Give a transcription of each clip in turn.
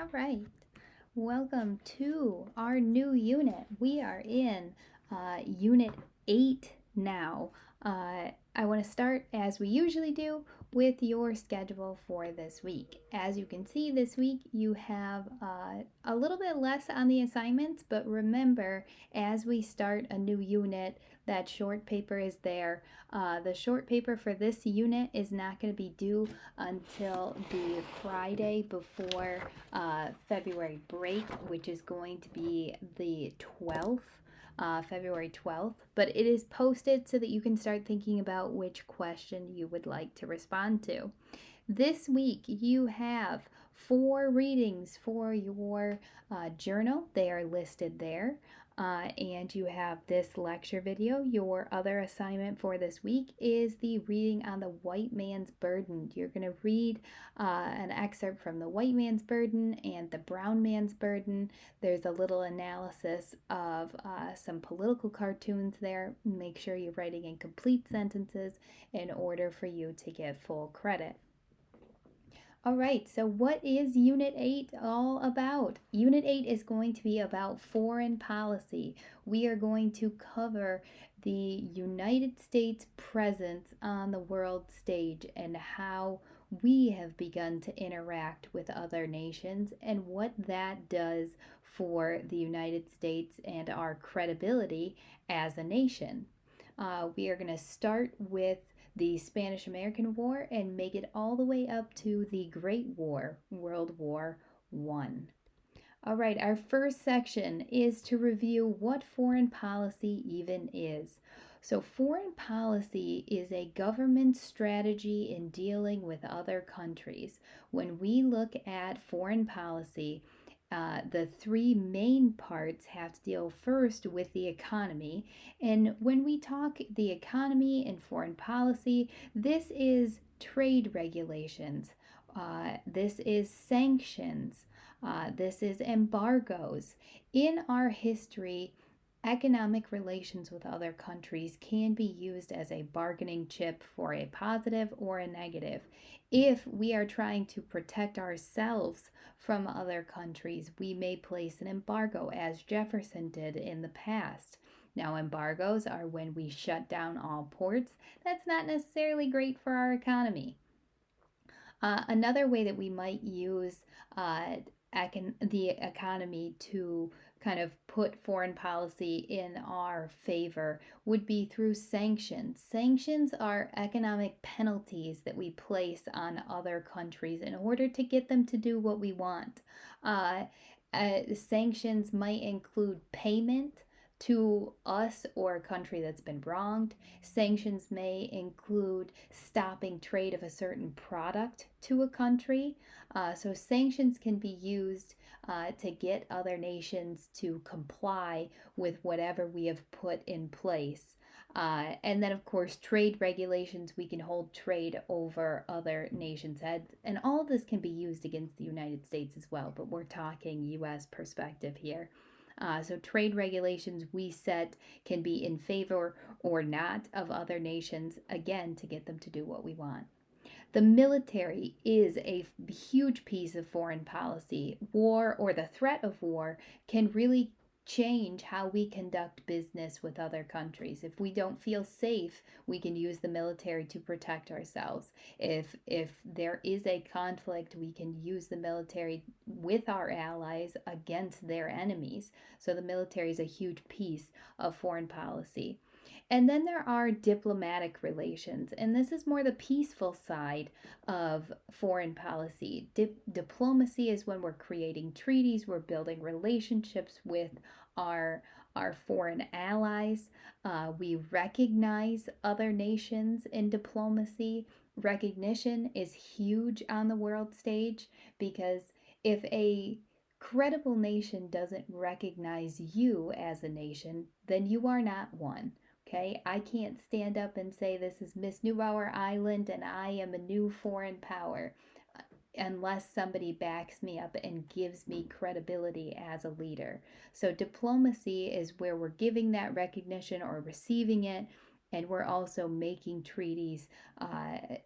All right. Welcome to our new unit. We are in Unit 8 now. I want to start, as we usually do, with your schedule for this week. As you can see, this week you have a little bit less on the assignments, but remember, as we start a new unit, that short paper is there. The short paper for this unit is not going to be due until the Friday before February break, which is going to be the 12th. February 12th, but it is posted so that you can start thinking about which question you would like to respond to. This week, you have 4 readings for your journal. They are listed there. And you have this lecture video. Your other assignment for this week is the reading on the white man's burden. You're going to read an excerpt from the white man's burden and the brown man's burden. There's a little analysis of some political cartoons there. Make sure you're writing in complete sentences in order for you to get full credit. All right, so what is Unit 8 all about? Unit 8 is going to be about foreign policy. We are going to cover the United States presence on the world stage and how we have begun to interact with other nations and what that does for the United States and our credibility as a nation. We are going to start with the Spanish American War and make it all the way up to the Great War, World War I. All right, our first section is to review what foreign policy even is. So, foreign policy is a government strategy in dealing with other countries. When we look at foreign policy, the 3 main parts have to deal first with the economy. And when we talk the economy and foreign policy, this is trade regulations, this is sanctions, this is embargoes. In our history, economic relations with other countries can be used as a bargaining chip for a positive or a negative. If we are trying to protect ourselves from other countries, we may place an embargo, as Jefferson did in the past. Now, embargoes are when we shut down all ports. That's not necessarily great for our economy. Another way that we might use the economy to kind of put foreign policy in our favor would be through sanctions. Sanctions are economic penalties that we place on other countries in order to get them to do what we want. Sanctions might include payment to us or a country that's been wronged. Sanctions may include stopping trade of a certain product to a country. So sanctions can be used to get other nations to comply with whatever we have put in place. And then, of course, trade regulations, we can hold trade over other nations' heads. And all of this can be used against the United States as well, but we're talking U.S. perspective here. So trade regulations we set can be in favor or not of other nations, again, to get them to do what we want. The military is a huge piece of foreign policy. War or the threat of war can really change how we conduct business with other countries. If we don't feel safe, we can use the military to protect ourselves. If there is a conflict, we can use the military with our allies against their enemies. So the military is a huge piece of foreign policy. And then there are diplomatic relations, and this is more the peaceful side of foreign policy. Diplomacy is when we're creating treaties, we're building relationships with our foreign allies. We recognize other nations in diplomacy. Recognition is huge on the world stage because if a credible nation doesn't recognize you as a nation, then you are not one. Okay, I can't stand up and say this is Miss Neubauer Island and I am a new foreign power unless somebody backs me up and gives me credibility as a leader. So, diplomacy is where we're giving that recognition or receiving it, and we're also making treaties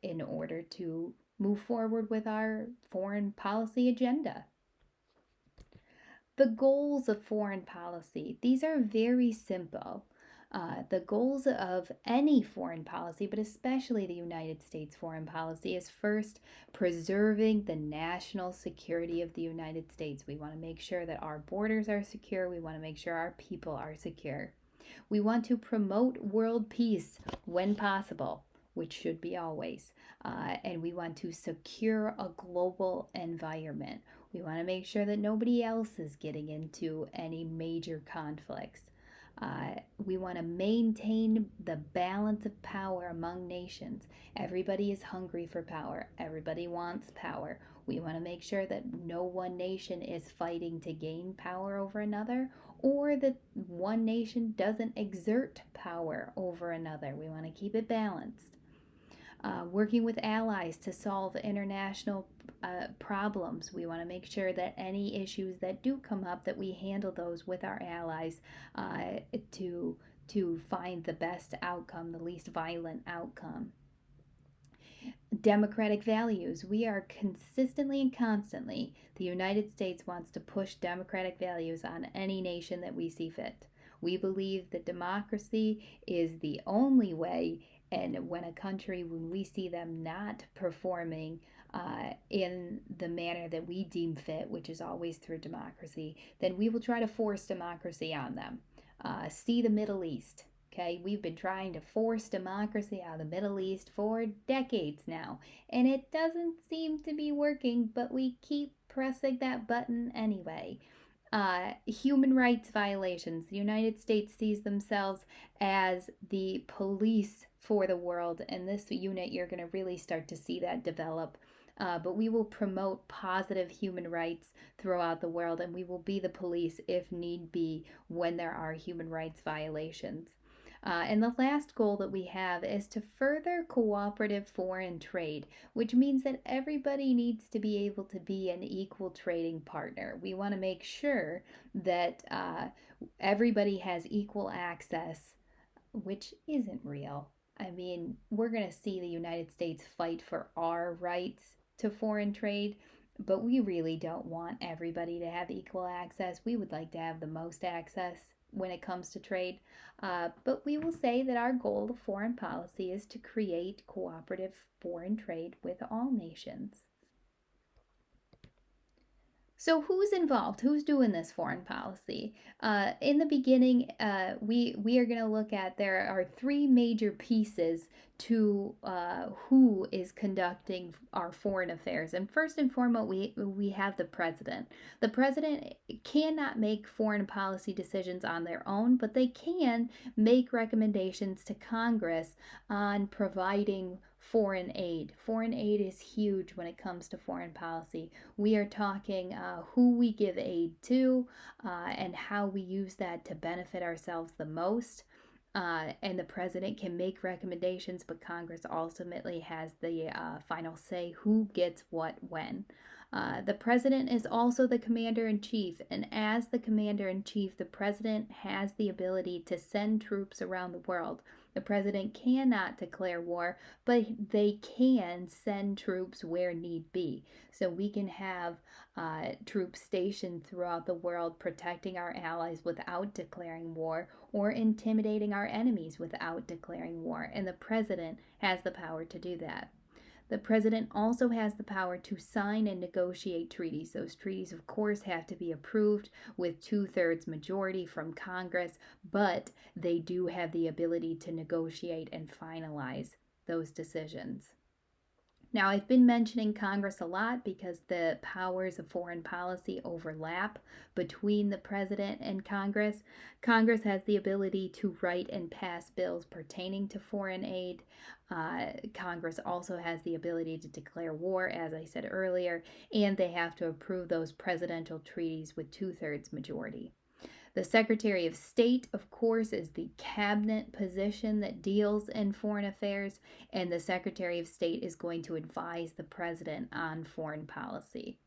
in order to move forward with our foreign policy agenda. The goals of foreign policy, these are very simple. The goals of any foreign policy, but especially the United States foreign policy, is first preserving the national security of the United States. We want to make sure that our borders are secure. We want to make sure our people are secure. We want to promote world peace when possible, which should be always. And we want to secure a global environment. We want to make sure that nobody else is getting into any major conflicts. We want to maintain the balance of power among nations. Everybody is hungry for power. Everybody wants power. We want to make sure that no one nation is fighting to gain power over another, or that one nation doesn't exert power over another. We want to keep it balanced. Working with allies to solve international problems. We want to make sure that any issues that do come up, that we handle those with our allies to find the best outcome, the least violent outcome. Democratic values. We are consistently and constantly, the United States wants to push democratic values on any nation that we see fit. We believe that democracy is the only way, and when we see them not performing in the manner that we deem fit, which is always through democracy, then we will try to force democracy on them. See the Middle East. Okay, we've been trying to force democracy out of the Middle East for decades now, and it doesn't seem to be working, but we keep pressing that button anyway. Human rights violations. The United States sees themselves as the police for the world, and this unit you're going to really start to see that develop. But we will promote positive human rights throughout the world, and we will be the police if need be when there are human rights violations. And the last goal that we have is to further cooperative foreign trade, which means that everybody needs to be able to be an equal trading partner. We want to make sure that everybody has equal access, which isn't real. I mean, we're going to see the United States fight for our rights to foreign trade, but we really don't want everybody to have equal access. We would like to have the most access when it comes to trade. But we will say that our goal of foreign policy is to create cooperative foreign trade with all nations. So who's involved? Who's doing this foreign policy? In the beginning, we are going to look at there are three major pieces to who is conducting our foreign affairs. And first and foremost, we have the president. The president cannot make foreign policy decisions on their own, but they can make recommendations to Congress on providing foreign aid. Foreign aid is huge when it comes to foreign policy. We are talking who we give aid to and how we use that to benefit ourselves the most. And the president can make recommendations, but Congress ultimately has the final say who gets what when. The president is also the commander in chief, and as the commander in chief, the president has the ability to send troops around the world. The president cannot declare war, but they can send troops where need be. So we can have troops stationed throughout the world protecting our allies without declaring war, or intimidating our enemies without declaring war. And the president has the power to do that. The president also has the power to sign and negotiate treaties. Those treaties, of course, have to be approved with 2/3 majority from Congress, but they do have the ability to negotiate and finalize those decisions. Now, I've been mentioning Congress a lot because the powers of foreign policy overlap between the president and Congress. Congress has the ability to write and pass bills pertaining to foreign aid. Congress also has the ability to declare war, as I said earlier, and they have to approve those presidential treaties with 2/3 majority. The Secretary of State, of course, is the cabinet position that deals in foreign affairs, and the Secretary of State is going to advise the president on foreign policy.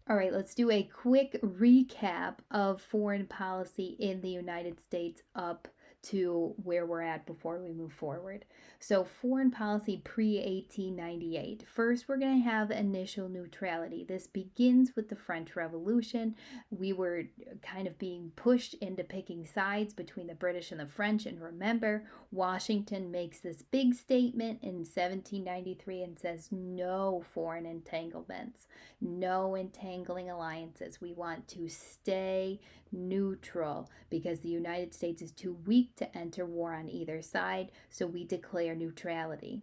All right, let's do a quick recap of foreign policy in the United States up to where we're at before we move forward. So, foreign policy pre 1898. First, we're going to have initial neutrality. This begins with the French Revolution. We were kind of being pushed into picking sides between the British and the French. And remember, Washington makes this big statement in 1793 and says no foreign entanglements, no entangling alliances. We want to stay neutral because the United States is too weak to enter war on either side, so we declare neutrality.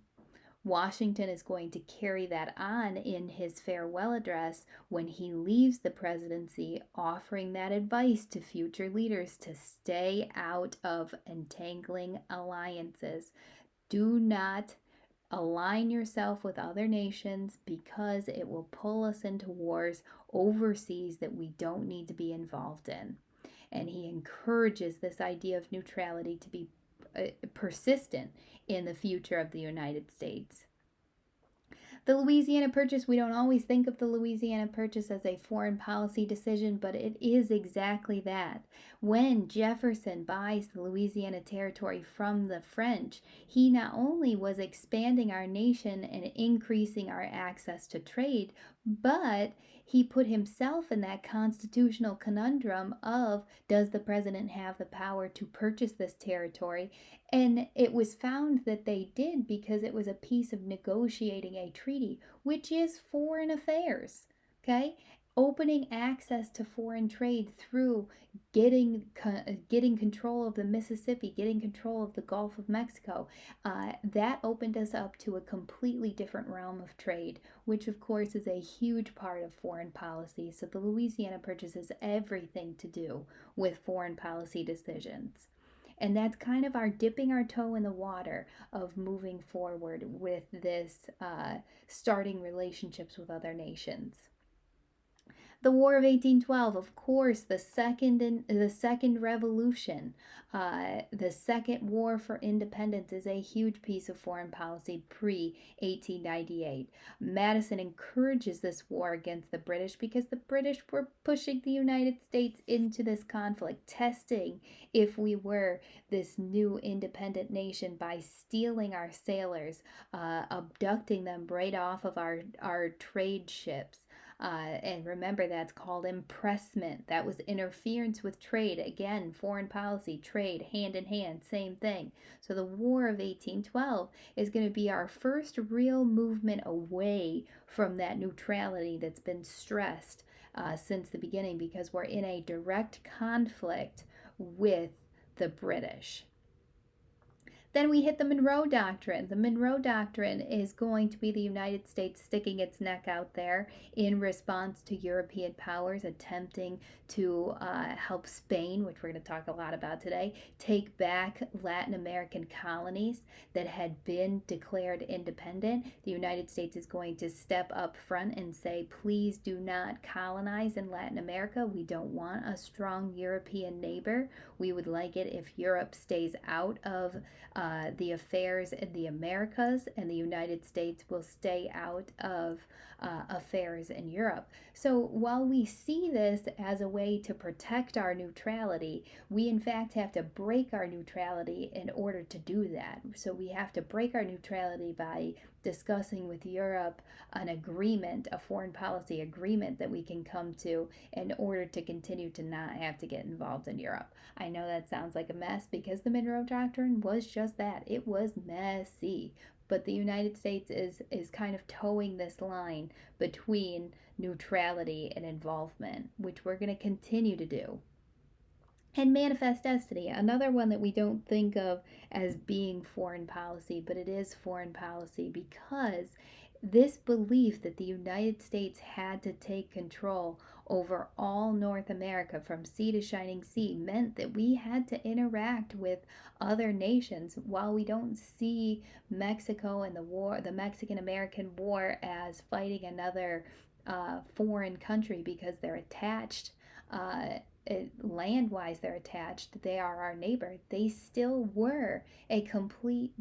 Washington is going to carry that on in his farewell address when he leaves the presidency, offering that advice to future leaders to stay out of entangling alliances. Do not align yourself with other nations because it will pull us into wars overseas that we don't need to be involved in. And he encourages this idea of neutrality to be persistent in the future of the United States. The Louisiana Purchase, we don't always think of the Louisiana Purchase as a foreign policy decision, but it is exactly that. When Jefferson buys the Louisiana Territory from the French, he not only was expanding our nation and increasing our access to trade, but he put himself in that constitutional conundrum of, does the president have the power to purchase this territory? And it was found that they did because it was a piece of negotiating a treaty, which is foreign affairs, okay? Opening access to foreign trade through getting control of the Mississippi, getting control of the Gulf of Mexico, that opened us up to a completely different realm of trade, which of course is a huge part of foreign policy. So the Louisiana Purchase has everything to do with foreign policy decisions. And that's kind of our dipping our toe in the water of moving forward with this starting relationships with other nations. The War of 1812, of course, the second revolution, the second war for independence is a huge piece of foreign policy pre-1898. Madison encourages this war against the British because the British were pushing the United States into this conflict, testing if we were this new independent nation by stealing our sailors, abducting them right off of our trade ships. And remember, that's called impressment. That was interference with trade. Again, foreign policy, trade, hand in hand, same thing. So the War of 1812 is going to be our first real movement away from that neutrality that's been stressed since the beginning because we're in a direct conflict with the British. Then we hit the Monroe Doctrine. The Monroe Doctrine is going to be the United States sticking its neck out there in response to European powers attempting to help Spain, which we're going to talk a lot about today, take back Latin American colonies that had been declared independent. The United States is going to step up front and say, please do not colonize in Latin America. We don't want a strong European neighbor. We would like it if Europe stays out of the affairs in the Americas, and the United States will stay out of affairs in Europe. So while we see this as a way to protect our neutrality, we in fact have to break our neutrality in order to do that. So we have to break our neutrality by discussing with Europe an agreement, a foreign policy agreement that we can come to in order to continue to not have to get involved in Europe. I know that sounds like a mess because the Monroe Doctrine was just that. It was messy. But the United States is kind of towing this line between neutrality and involvement, which we're going to continue to do. And Manifest Destiny, another one that we don't think of as being foreign policy, but it is foreign policy because this belief that the United States had to take control over all North America from sea to shining sea meant that we had to interact with other nations. While we don't see Mexico and the Mexican-American War as fighting another foreign country because they're attached, land-wise they're attached, they are our neighbor, they still were a complete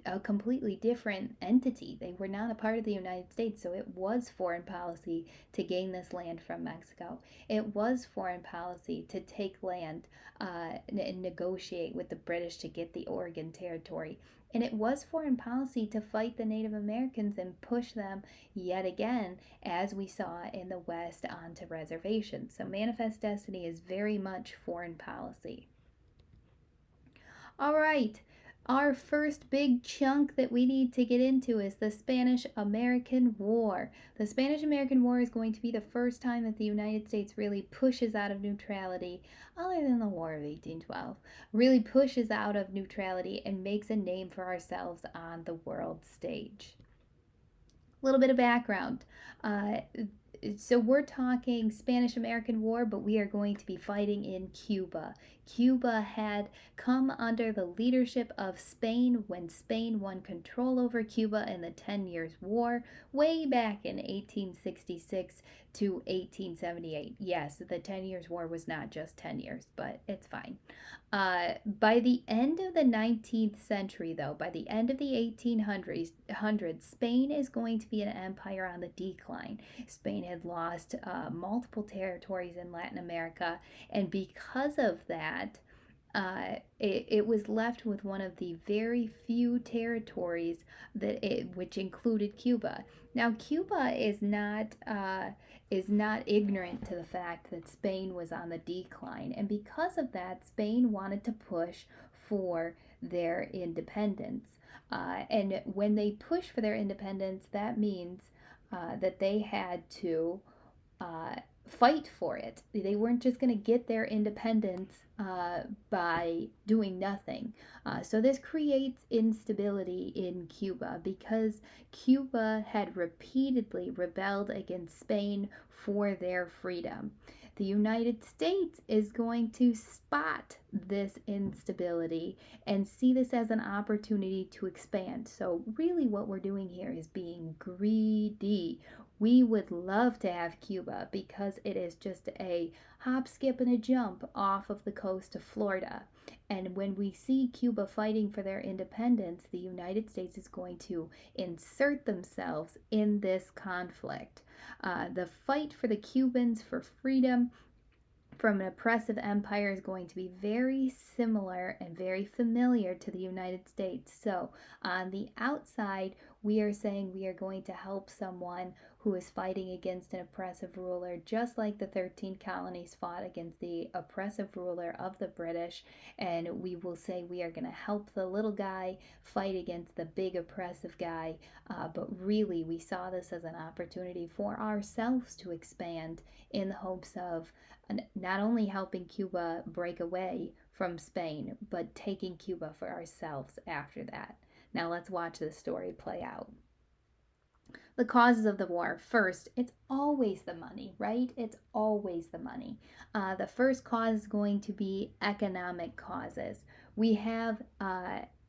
a completely different entity. They were not a part of the United States, so it was foreign policy to gain this land from Mexico. It was foreign policy to take land and negotiate with the British to get the Oregon Territory. And it was foreign policy to fight the Native Americans and push them yet again, as we saw in the West, onto reservations. So Manifest Destiny is very much foreign policy. All right, our first big chunk that we need to get into is the Spanish-American War. The Spanish-American War is going to be the first time that the United States really pushes out of neutrality, other than the War of 1812, really pushes out of neutrality and makes a name for ourselves on the world stage. A little bit of background. So we're talking Spanish-American War, but we are going to be fighting in Cuba. Cuba had come under the leadership of Spain when Spain won control over Cuba in the 10 Years' War way back in 1866 to 1878. Yes, the 10 Years' War was not just 10 years, but it's fine. By the end of the 19th century, though, by the end of the 1800s, Spain is going to be an empire on the decline. Spain had lost multiple territories in Latin America, and because of that, it was left with one of the very few territories which included Cuba. Now, Cuba is not ignorant to the fact that Spain was on the decline, and because of that, Spain wanted to push for their independence. And when they push for their independence, that means that they had to fight for it. They weren't just going to get their independence by doing nothing. So this creates instability in Cuba because Cuba had repeatedly rebelled against Spain for their freedom. The United States is going to spot this instability and see this as an opportunity to expand. So really what we're doing here is being greedy. We would love to have Cuba because it is just a hop, skip, and a jump off of the coast of Florida. And when we see Cuba fighting for their independence, the United States is going to insert themselves in this conflict. The fight for the Cubans for freedom from an oppressive empire is going to be very similar and very familiar to the United States. So, on the outside, we are saying we are going to help someone who is fighting against an oppressive ruler, just like the 13 colonies fought against the oppressive ruler of the British. And we will say we are going to help the little guy fight against the big oppressive guy. But really, we saw this as an opportunity for ourselves to expand in the hopes of not only helping Cuba break away from Spain, but taking Cuba for ourselves after that. Now let's watch this story play out. The causes of the war. First, it's always the money, right? It's always the money. The first cause is going to be economic causes. We have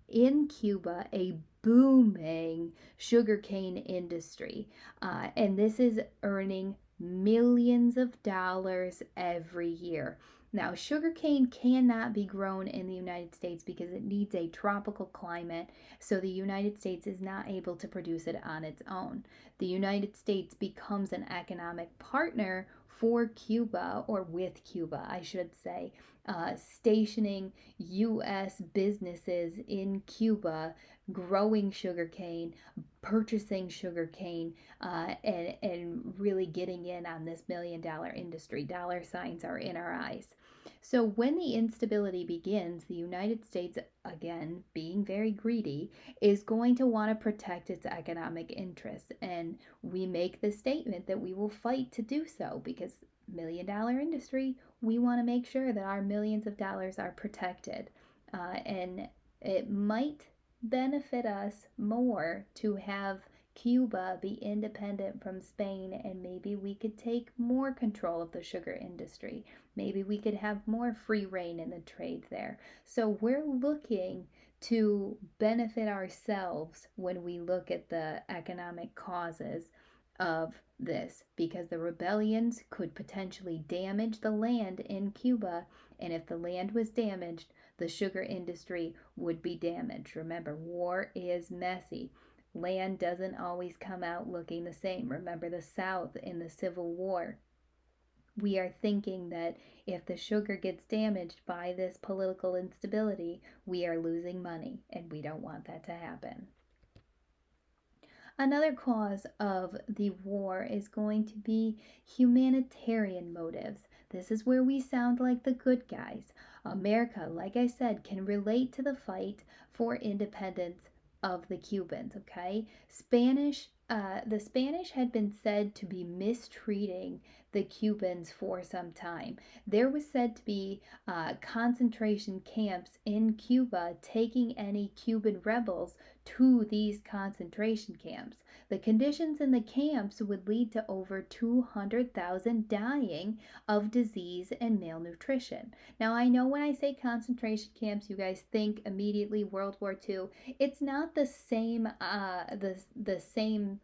in Cuba a booming sugarcane industry, and this is earning millions of dollars every year. Now, sugarcane cannot be grown in the United States because it needs a tropical climate, so the United States is not able to produce it on its own. The United States becomes an economic partner for Cuba, or with Cuba, I should say, stationing U.S. businesses in Cuba, growing sugarcane, purchasing sugarcane, and really getting in on this $1 million industry. Dollar signs are in our eyes. So when the instability begins, the United States, again, being very greedy, is going to want to protect its economic interests. And we make the statement that we will fight to do so because $1 million industry, we want to make sure that our millions of dollars are protected. And it might benefit us more to have Cuba be independent from Spain, and maybe we could take more control of the sugar industry. Maybe we could have more free reign in the trade there. So we're looking to benefit ourselves when we look at the economic causes of this, because the rebellions could potentially damage the land in Cuba, and if the land was damaged, the sugar industry would be damaged. Remember, war is messy. Land doesn't always come out looking the same. Remember the South in the Civil War. We are thinking that if the sugar gets damaged by this political instability, we are losing money, and we don't want that to happen. Another cause of the war is going to be humanitarian motives. This is where we sound like the good guys. America, like I said, can relate to the fight for independence of the Cubans, okay? The Spanish had been said to be mistreating the Cubans for some time. There was said to be concentration camps in Cuba taking any Cuban rebels to these concentration camps. The conditions in the camps would lead to over 200,000 dying of disease and malnutrition. Now, I know when I say concentration camps, you guys think immediately World War II. It's not the same the same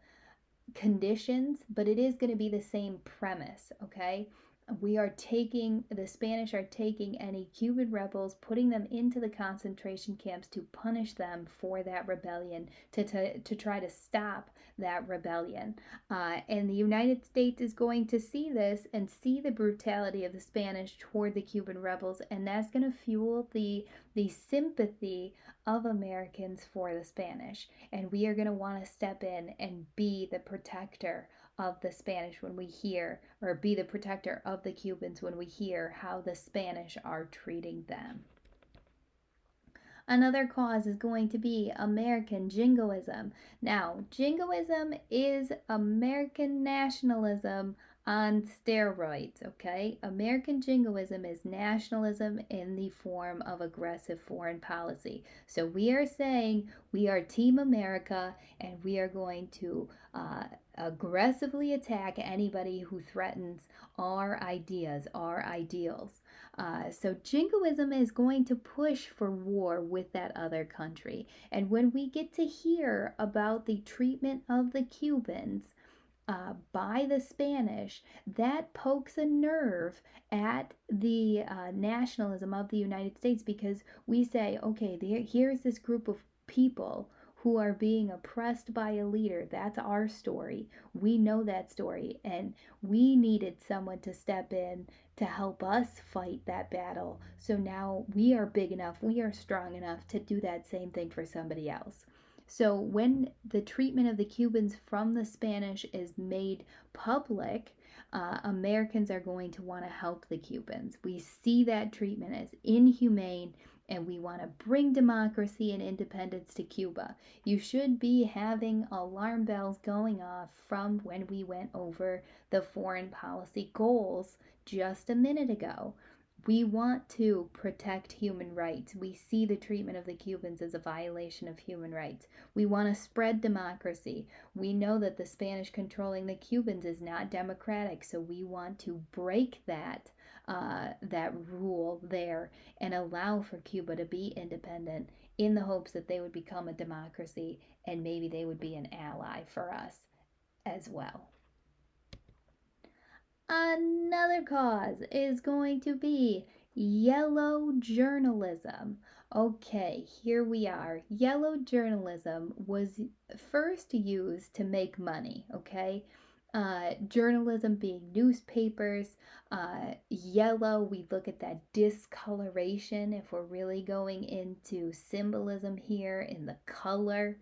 conditions, but it is going to be the same premise, okay? The Spanish are taking any Cuban rebels, putting them into the concentration camps to punish them for that rebellion, to try to stop that rebellion. And the United States is going to see this and see the brutality of the Spanish toward the Cuban rebels, and that's going to fuel the sympathy of Americans for the Spanish. And we are going to want to step in and be the protector of the Spanish when we hear, or be the protector of the Cubans when we hear how the Spanish are treating them. Another cause is going to be American jingoism. Now, jingoism is American nationalism on steroids, okay? American jingoism is nationalism in the form of aggressive foreign policy. So we are saying we are Team America, and we are going to aggressively attack anybody who threatens our ideas, our ideals. So jingoism is going to push for war with that other country. And when we get to hear about the treatment of the Cubans by the Spanish, that pokes a nerve at the nationalism of the United States, because we say, okay, here's this group of people who are being oppressed by a leader. That's our story. We know that story, and we needed someone to step in to help us fight that battle. So now we are big enough, we are strong enough to do that same thing for somebody else. So when the treatment of the Cubans from the Spanish is made public, Americans are going to want to help the Cubans. We see that treatment as inhumane, and we want to bring democracy and independence to Cuba. You should be having alarm bells going off from when we went over the foreign policy goals just a minute ago. We want to protect human rights. We see the treatment of the Cubans as a violation of human rights. We want to spread democracy. We know that the Spanish controlling the Cubans is not democratic, so we want to break that rule there and allow for Cuba to be independent, in the hopes that they would become a democracy and maybe they would be an ally for us as well. Another cause is going to be yellow journalism. Okay, here we are. Yellow journalism was first used to make money, okay? Journalism being newspapers. Yellow, we look at that discoloration if we're really going into symbolism here in the color.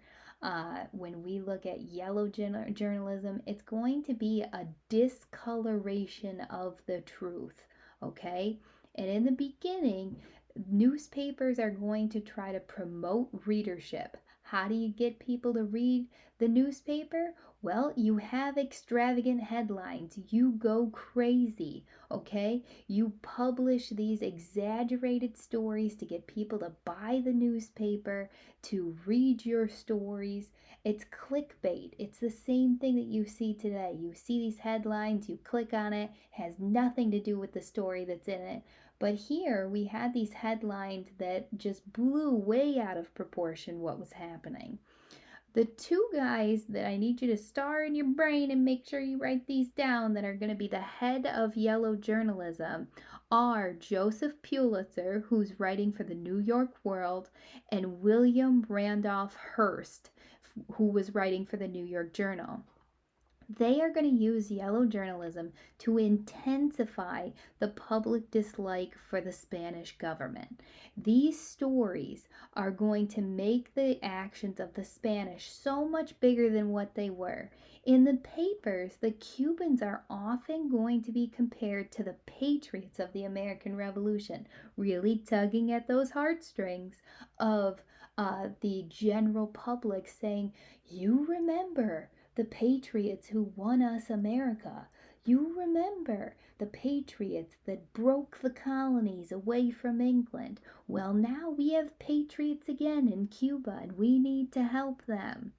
When we look at yellow journalism, it's going to be a discoloration of the truth, okay? And in the beginning, newspapers are going to try to promote readership. How do you get people to read the newspaper? Well, you have extravagant headlines. You go crazy, okay? You publish these exaggerated stories to get people to buy the newspaper, to read your stories. It's clickbait. It's the same thing that you see today. You see these headlines, you click on it, has nothing to do with the story that's in it. But here we had these headlines that just blew way out of proportion what was happening. The two guys that I need you to star in your brain and make sure you write these down that are going to be the head of yellow journalism are Joseph Pulitzer, who's writing for the New York World, and William Randolph Hearst, who was writing for the New York Journal. They are going to use yellow journalism to intensify the public dislike for the Spanish government. These stories are going to make the actions of the Spanish so much bigger than what they were. In the papers, the Cubans are often going to be compared to the patriots of the American Revolution, really tugging at those heartstrings of the general public, saying, "You remember the patriots who won us America. You remember the patriots that broke the colonies away from England. Well, now we have patriots again in Cuba and we need to help them."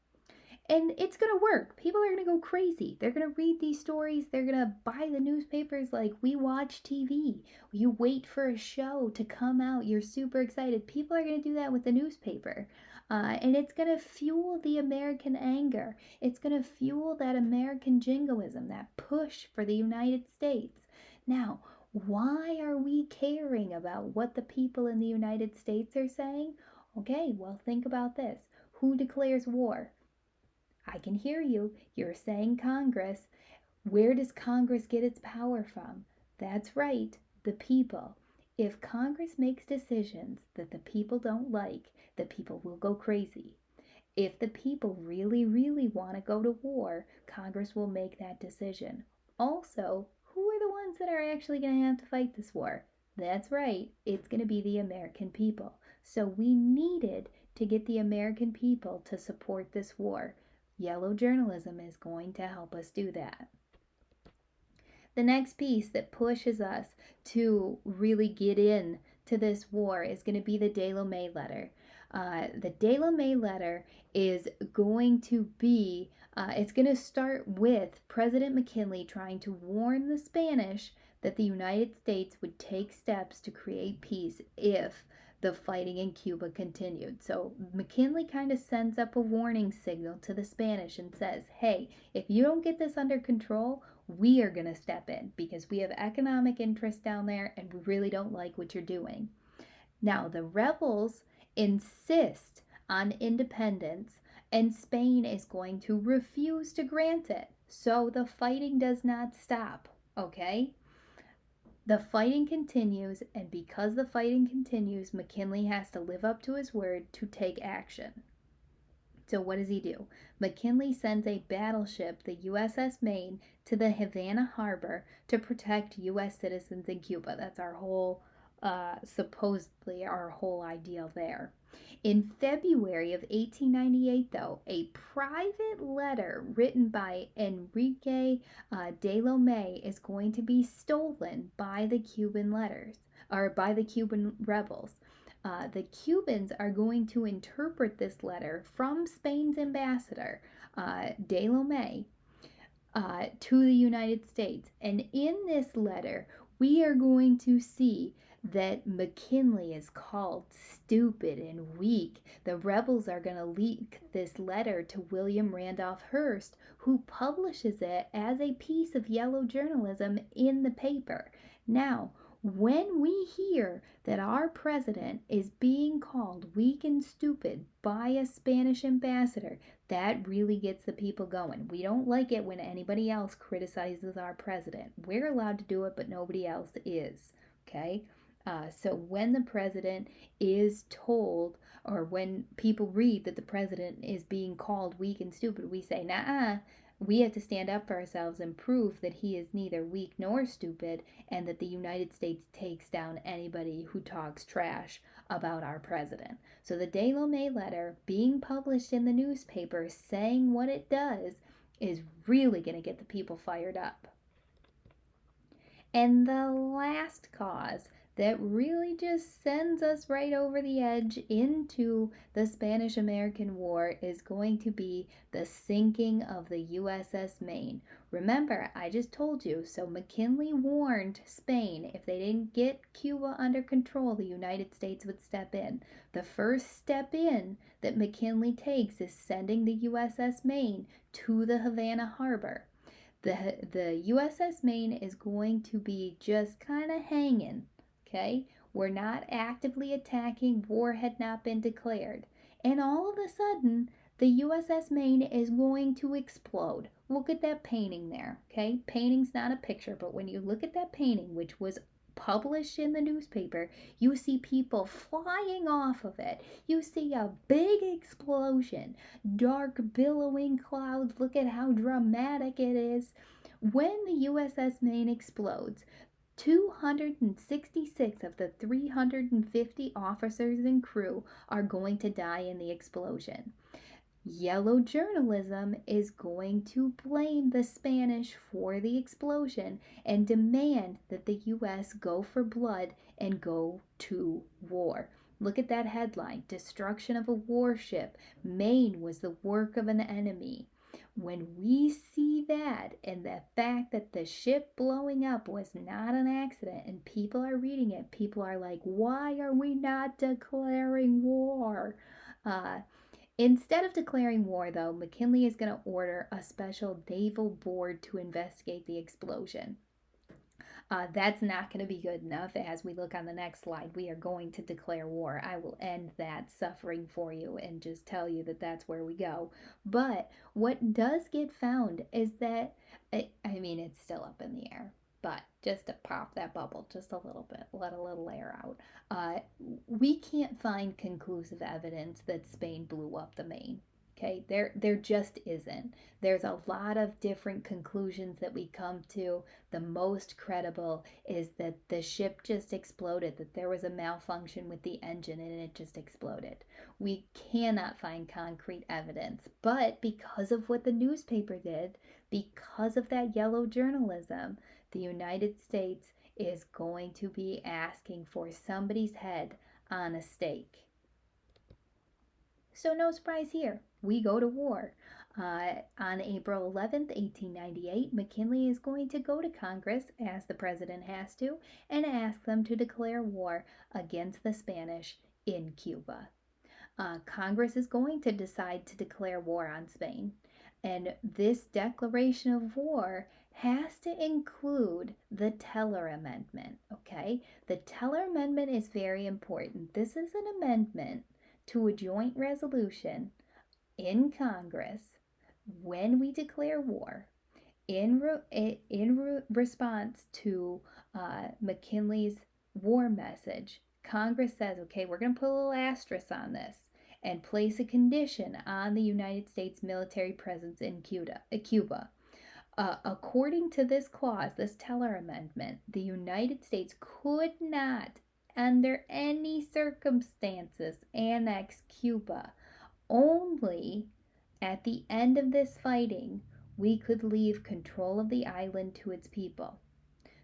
And it's going to work. People are going to go crazy. They're going to read these stories. They're going to buy the newspapers like we watch TV. You wait for a show to come out. You're super excited. People are going to do that with the newspaper. And it's going to fuel the American anger. It's going to fuel that American jingoism, that push for the United States. Now, why are we caring about what the people in the United States are saying? Okay, well, think about this. Who declares war? I can hear you. You're saying Congress. Where does Congress get its power from? That's right, the people. If Congress makes decisions that the people don't like, the people will go crazy. If the people really, really want to go to war, Congress will make that decision. Also, who are the ones that are actually going to have to fight this war? That's right, it's going to be the American people. So we needed to get the American people to support this war. Yellow journalism is going to help us do that. The next piece that pushes us to really get in to this war is going to be the De Lome letter. The De Lome letter is going to be, it's going to start with President McKinley trying to warn the Spanish that the United States would take steps to create peace if the fighting in Cuba continued. So McKinley kind of sends up a warning signal to the Spanish and says, hey, if you don't get this under control, we are going to step in because we have economic interest down there and we really don't like what you're doing. Now, the rebels insist on independence and Spain is going to refuse to grant it. So the fighting does not stop, okay? The fighting continues, and because the fighting continues, McKinley has to live up to his word to take action. So what does he do? McKinley sends a battleship, the USS Maine, to the Havana harbor to protect U.S. citizens in Cuba. That's our whole, supposedly our whole ideal there. In February of 1898, though, a private letter written by Enrique de Lome is going to be stolen by the Cuban rebels. The Cubans are going to interpret this letter from Spain's ambassador, de Lome, to the United States. And in this letter, we are going to see that McKinley is called stupid and weak. The rebels are going to leak this letter to William Randolph Hearst, who publishes it as a piece of yellow journalism in the paper. Now, when we hear that our president is being called weak and stupid by a Spanish ambassador, that really gets the people going. We don't like it when anybody else criticizes our president. We're allowed to do it, but nobody else is. Okay? So when the president is told, or when people read that the president is being called weak and stupid, we say, nah, we have to stand up for ourselves and prove that he is neither weak nor stupid, and that the United States takes down anybody who talks trash about our president. So the De Lome letter being published in the newspaper saying what it does is really going to get the people fired up. And the last cause that really just sends us right over the edge into the Spanish-American War is going to be the sinking of the USS Maine. Remember, I just told you, so McKinley warned Spain if they didn't get Cuba under control, the United States would step in. The first step in that McKinley takes is sending the USS Maine to the Havana Harbor. The USS Maine is going to be just kind of hanging, okay? We're not actively attacking, war had not been declared. And all of a sudden, the USS Maine is going to explode. Look at that painting there, okay? Painting's not a picture, but when you look at that painting, which was published in the newspaper, you see people flying off of it. You see a big explosion, dark billowing clouds. Look at how dramatic it is. When the USS Maine explodes, 266 of the 350 officers and crew are going to die in the explosion. Yellow journalism is going to blame the Spanish for the explosion and demand that the U.S. go for blood and go to war. Look at that headline, Destruction of a Warship. Maine was the work of an enemy. When we see that and the fact that the ship blowing up was not an accident and people are reading it, people are like, why are we not declaring war? Instead of declaring war, though, McKinley is going to order a special naval board to investigate the explosion. That's not going to be good enough. As we look on the next slide, we are going to declare war. I will end that suffering for you and just tell you that that's where we go. But what does get found is that, it's still up in the air. But just to pop that bubble just a little bit, let a little air out. We can't find conclusive evidence that Spain blew up the Maine. Okay, there just isn't. There's a lot of different conclusions that we come to. The most credible is that the ship just exploded, that there was a malfunction with the engine and it just exploded. We cannot find concrete evidence, but because of what the newspaper did, because of that yellow journalism, the United States is going to be asking for somebody's head on a stake. So no surprise here. We go to war. On April 11th, 1898, McKinley is going to go to Congress, as the president has to, and ask them to declare war against the Spanish in Cuba. Congress is going to decide to declare war on Spain. And this declaration of war has to include the Teller Amendment, okay? The Teller Amendment is very important. This is an amendment to a joint resolution in Congress when we declare war in response to McKinley's war message. Congress says, okay, we're going to put a little asterisk on this and place a condition on the United States military presence in Cuba. According to this clause, this Teller Amendment, the United States could not, under any circumstances, annex Cuba. Only at the end of this fighting, we could leave control of the island to its people.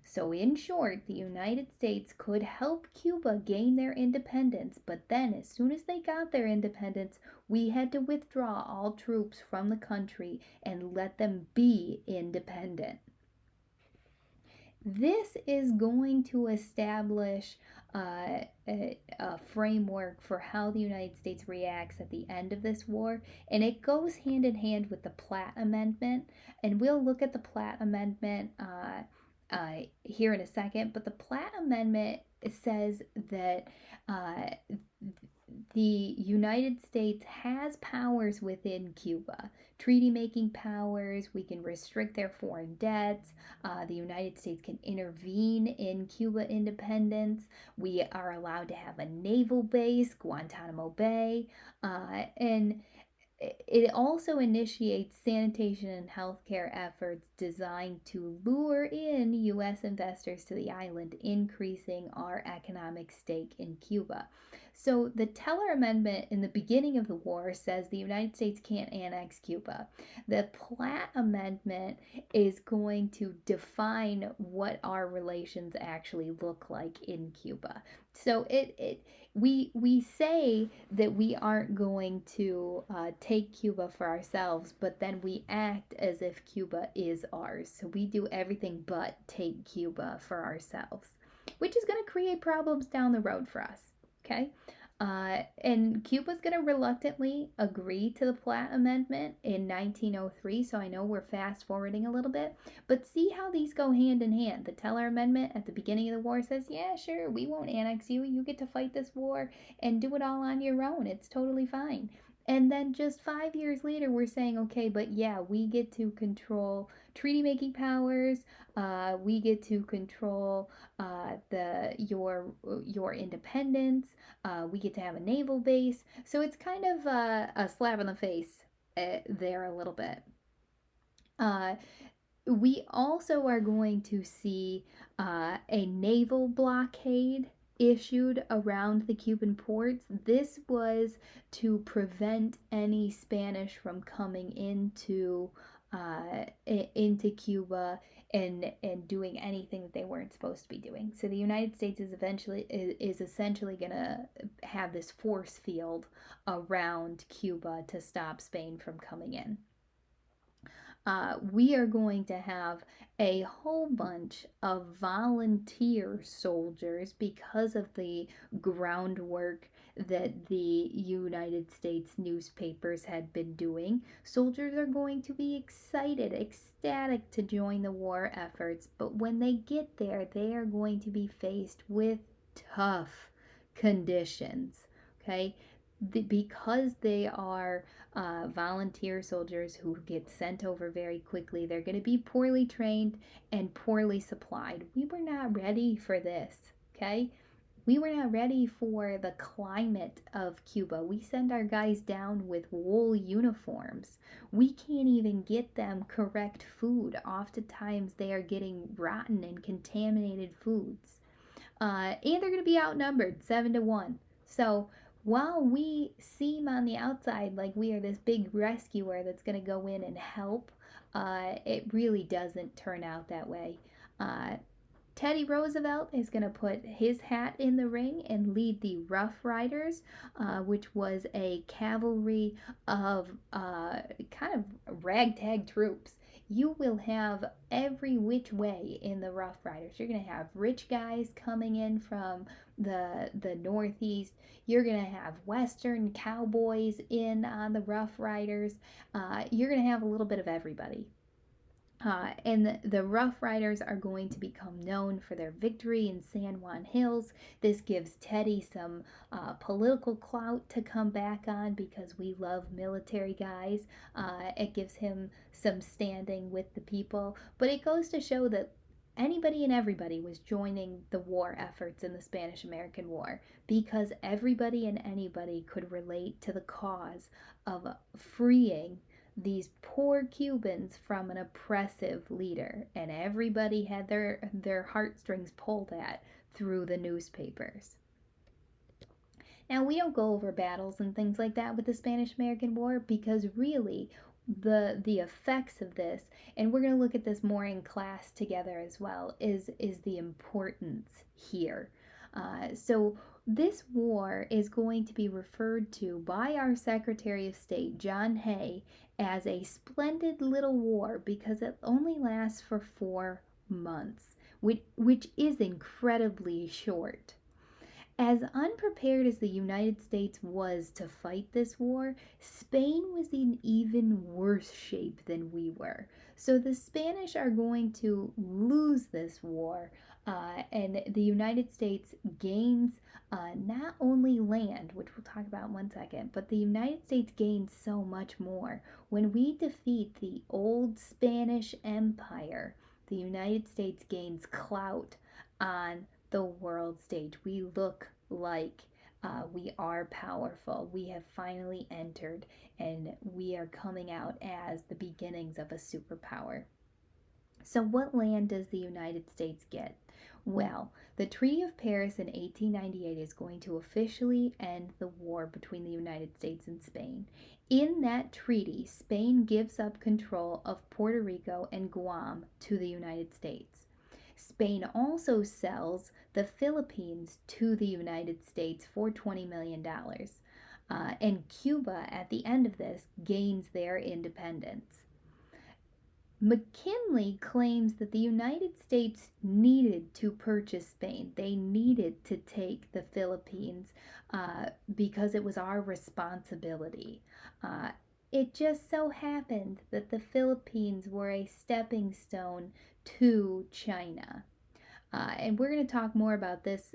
So, in short, the United States could help Cuba gain their independence, but then, as soon as they got their independence, we had to withdraw all troops from the country and let them be independent. This is going to establish a framework for how the United States reacts at the end of this war, and it goes hand in hand with the Platt Amendment, and we'll look at the Platt Amendment here in a second, but the Platt Amendment says that the United States has powers within Cuba, treaty making powers. We can restrict their foreign debts. The United States can intervene in Cuba independence. We are allowed to have a naval base, Guantanamo Bay, and it also initiates sanitation and healthcare efforts designed to lure in U.S. investors to the island, increasing our economic stake in Cuba. So, the Teller Amendment in the beginning of the war says the United States can't annex Cuba. The Platt Amendment is going to define what our relations actually look like in Cuba. So, we say that we aren't going to take Cuba for ourselves, but then we act as if Cuba is ours. So we do everything but take Cuba for ourselves, which is going to create problems down the road for us. Okay. And Cuba's going to reluctantly agree to the Platt Amendment in 1903. So I know we're fast forwarding a little bit, but see how these go hand in hand. The Teller Amendment at the beginning of the war says, yeah, sure, we won't annex you. You get to fight this war and do it all on your own. It's totally fine. And then just 5 years later, we're saying, okay, but yeah, we get to control treaty making powers. We get to control your independence. We get to have a naval base. So it's kind of a slap in the face there a little bit. We also are going to see a naval blockade issued around the Cuban ports. This was to prevent any Spanish from coming into Cuba and doing anything that they weren't supposed to be doing. So the United States is essentially going to have this force field around Cuba to stop Spain from coming in. We are going to have a whole bunch of volunteer soldiers because of the groundwork that the United States newspapers had been doing. Soldiers are going to be excited, ecstatic to join the war efforts, but when they get there, they are going to be faced with tough conditions. Okay, because they are volunteer soldiers who get sent over very quickly, they're going to be poorly trained and poorly supplied. We were not ready for this, okay? We were not ready for the climate of Cuba. We send our guys down with wool uniforms. We can't even get them correct food. Oftentimes, they are getting rotten and contaminated foods. And they're going to be outnumbered 7-1. So, while we seem on the outside like we are this big rescuer that's going to go in and help, it really doesn't turn out that way. Teddy Roosevelt is going to put his hat in the ring and lead the Rough Riders, which was a cavalry of kind of ragtag troops. You will have every which way in the Rough Riders. You're going to have rich guys coming in from the Northeast. You're going to have Western cowboys in on the Rough Riders. You're going to have a little bit of everybody. And the Rough Riders are going to become known for their victory in San Juan Hills. This gives Teddy some political clout to come back on because we love military guys. It gives him some standing with the people. But it goes to show that anybody and everybody was joining the war efforts in the Spanish American War because everybody and anybody could relate to the cause of freeing these poor Cubans from an oppressive leader, and everybody had their heartstrings pulled at through the newspapers. Now, we don't go over battles and things like that with the Spanish American War because really the effects of this, and we're going to look at this more in class together as well, is the importance here. So this war is going to be referred to by our Secretary of State, John Hay, as a splendid little war because it only lasts for 4 months, which is incredibly short. As unprepared as the United States was to fight this war, Spain was in even worse shape than we were. So the Spanish are going to lose this war, and the United States gains not only land, which we'll talk about in 1 second, but the United States gains so much more. When we defeat the old Spanish Empire, the United States gains clout on the world stage. We look like We are powerful. We have finally entered, and we are coming out as the beginnings of a superpower. So, what land does the United States get? Well, the Treaty of Paris in 1898 is going to officially end the war between the United States and Spain. In that treaty, Spain gives up control of Puerto Rico and Guam to the United States. Spain also sells the Philippines to the United States for $20 million. And Cuba, at the end of this, gains their independence. McKinley claims that the United States needed to purchase Spain. They needed to take the Philippines because it was our responsibility. It just so happened that the Philippines were a stepping stone to China. And we're going to talk more about this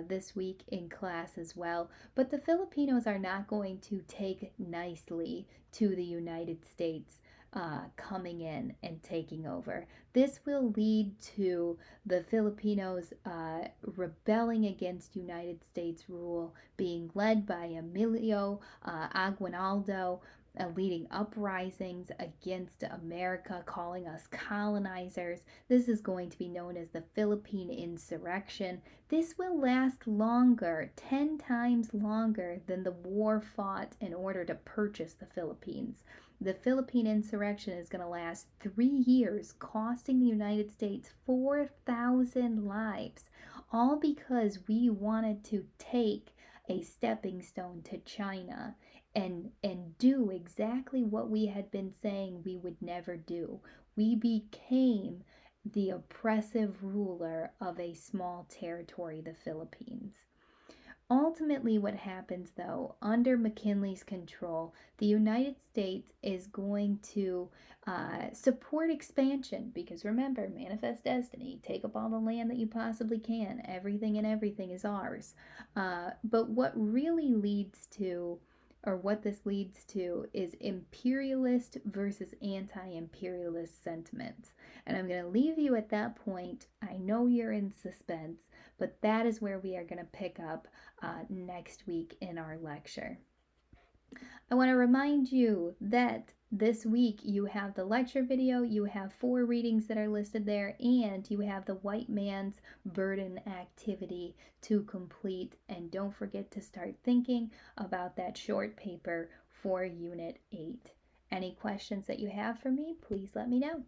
this week in class as well. But the Filipinos are not going to take nicely to the United States coming in and taking over. This will lead to the Filipinos rebelling against United States rule, being led by Emilio Aguinaldo, leading uprisings against America, calling us colonizers. This is going to be known as the Philippine Insurrection. This will last longer, 10 times longer than the war fought in order to purchase the Philippines. The Philippine insurrection is going to last 3 years, costing the United States 4,000 lives, all because we wanted to take a stepping stone to China and do exactly what we had been saying we would never do. We became the oppressive ruler of a small territory, the Philippines. Ultimately, what happens though, under McKinley's control, the United States is going to support expansion because remember, manifest destiny, take up all the land that you possibly can. Everything and everything is ours. But what really leads to, or what this leads to, is imperialist versus anti imperialist sentiments. And I'm going to leave you at that point. I know you're in suspense, but that is where we are going to pick up next week in our lecture. I want to remind you that this week you have the lecture video, you have 4 readings that are listed there, and you have the white man's burden activity to complete. And don't forget to start thinking about that short paper for Unit 8. Any questions that you have for me, please let me know.